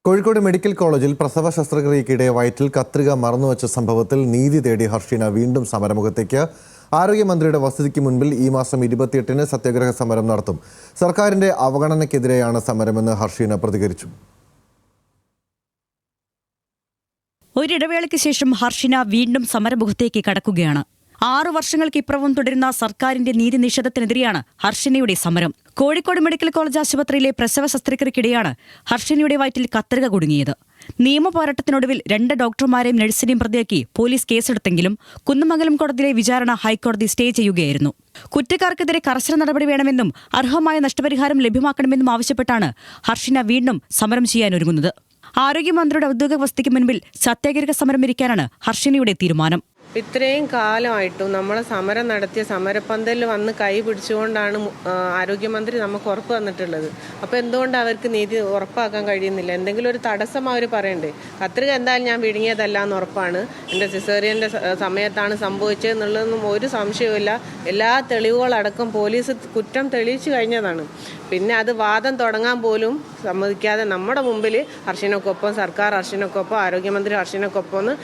Kozhikode medical കോളേജിൽ പ്രസവ ശസ്ത്രക്രിയയ്ക്കിടെ വയറ്റിൽ കത്രിക മറന്നുവച്ച സംഭവത്തിൽ നീതി തേടി ഹർഷിന വീണ്ടും സമരമുഖത്തേക്ക്. ആരോഗ്യമന്ത്രിയുടെ വസതിക്ക് മുൻപിൽ ഈ മാസം 28-ന് സത്യാഗ്രഹ സമരം നടത്തും. സർക്കാരിന്റെ അവഗണനയ്ക്കെതിരെയാണ് സമരമെന്ന് ഹർഷിന പ്രതികരിച്ചു. ഒരിടവേളയ്ക്ക് ശേഷം ഹർഷിന വീണ്ടും സമരമുഖത്തേക്ക് കടക്കുകയാണ്. 6 വർഷങ്ങൾക്കിപ്പുറവും തുടരുന്ന സർക്കാരിന്റെ നീതി നിഷേധത്തിനെതിരെയാണ് ഹർഷിനയുടെ സമരം. കോഴിക്കോട് മെഡിക്കൽ കോളേജ് ആശുപത്രിയിലെ പ്രസവ ശസ്ത്രക്രിയയ്ക്കിടെയാണ് ഹർഷിനയുടെ വയറ്റിൽ കത്രിക കുടുങ്ങിയത്. നിയമപോരാട്ടത്തിനൊടുവിൽ 2 ഡോക്ടർമാരെയും നഴ്സിനെയും പ്രതിയാക്കി പോലീസ് കേസെടുത്തെങ്കിലും കുന്നമംഗലം കോടതിയിലെ വിചാരണ ഹൈക്കോടതി സ്റ്റേ ചെയ്യുകയായിരുന്നു. കുറ്റക്കാർക്കെതിരെ കർശന നടപടി വേണമെന്നും അർഹമായ നഷ്ടപരിഹാരം ലഭ്യമാക്കണമെന്നും ആവശ്യപ്പെട്ടാണ് ഹർഷിന വീണ്ടും സമരം ചെയ്യാനൊരുങ്ങുന്നത്. ആരോഗ്യമന്ത്രിയുടെ ഔദ്യോഗിക വസതിക്ക് മുൻപിൽ സത്യാഗ്രഹ സമരം ഇരിക്കാനാണ് ഹർഷിനയുടെ തീരുമാനം. ഇത്രയും കാലമായിട്ടും നമ്മൾ സമരം നടത്തിയ സമരപ്പന്തലിൽ വന്ന് കൈ പിടിച്ചുകൊണ്ടാണ് ആരോഗ്യമന്ത്രി നമുക്ക് ഉറപ്പ് തന്നിട്ടുള്ളത്. അപ്പോൾ എന്തുകൊണ്ട് അവർക്ക് നീതി ഉറപ്പാക്കാൻ കഴിയുന്നില്ല? എന്തെങ്കിലും ഒരു തടസ്സം അവർ പറയണ്ടേ? കത്രിക എന്തായാലും ഞാൻ വിഴുങ്ങിയതല്ല എന്ന് ഉറപ്പാണ്. എൻ്റെ സിസേറിയൻ്റെ സമയത്താണ് സംഭവിച്ചതെന്നുള്ളതൊന്നും ഒരു സംശയവുമില്ല. എല്ലാ തെളിവുകളടക്കം പോലീസ് കുറ്റം തെളിയിച്ചു കഴിഞ്ഞതാണ്. പിന്നെ അത് വാദം തുടങ്ങാൻ പോലും സമ്മതിക്കാതെ നമ്മുടെ മുമ്പിൽ ഹർഷിനക്കൊപ്പം, സർക്കാർ ഹർഷിനക്കൊപ്പം, ആരോഗ്യമന്ത്രി ഹർഷിനക്കൊപ്പം എന്ന്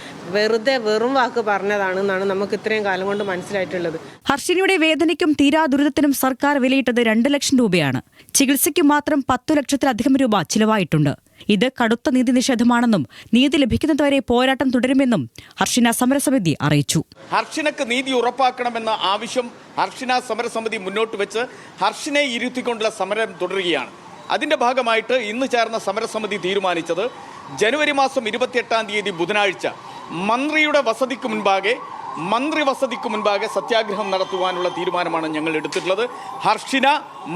വെറും വാക്ക് പറഞ്ഞതാണെന്നാണ് നമുക്ക് ഇത്രയും കാലം കൊണ്ട് മനസ്സിലായിട്ടുള്ളത്. ഹർഷിനയുടെ വേദനയ്ക്കും തീരാ ദുരിതത്തിനും സർക്കാർ വിലയിട്ടത് 2 ലക്ഷം രൂപയാണ്. ചികിത്സയ്ക്ക് മാത്രം 10 ലക്ഷത്തിലധികം രൂപ ചിലവായിട്ടുണ്ട്. ഇത് കടുത്ത നീതി നിഷേധമാണെന്നും നീതി ലഭിക്കുന്നതുവരെ പോരാട്ടം തുടരുമെന്നും ഹർഷിന സമരസമിതി അറിയിച്ചു. ഹർഷിനക്ക് നീതി ഉറപ്പാക്കണമെന്ന ആവശ്യം ഹർഷിന സമരസമിതി മുന്നോട്ട് വെച്ച് ഹർഷിനെ ഇരുത്തിക്കൊണ്ടുള്ള സമരം തുടരുകയാണ്. അതിന്റെ ഭാഗമായിട്ട് ഇന്ന് ചേർന്ന സമരസമിതി തീരുമാനിച്ചത് ജനുവരി മാസം 28-ാം തീയതി ബുധനാഴ്ച മന്ത്രിയുടെ വസതിക്ക് മുൻപാകെ സത്യാഗ്രഹം നടത്തുവാനുള്ള തീരുമാനമാണ് ഞങ്ങൾ എടുത്തിട്ടുള്ളത്. ഹർഷിന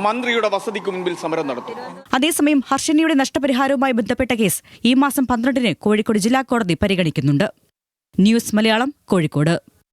മന്ത്രിയുടെ വസതിക്ക് മുൻപിൽ സമരം നടത്തും. അതേസമയം ഹർഷിനയുടെ നഷ്ടപരിഹാരവുമായി ബന്ധപ്പെട്ട കേസ് ഈ മാസം 12-ന് കോഴിക്കോട് ജില്ലാ കോടതി പരിഗണിക്കുന്നുണ്ട്. ന്യൂസ് മലയാളം, കോഴിക്കോട്.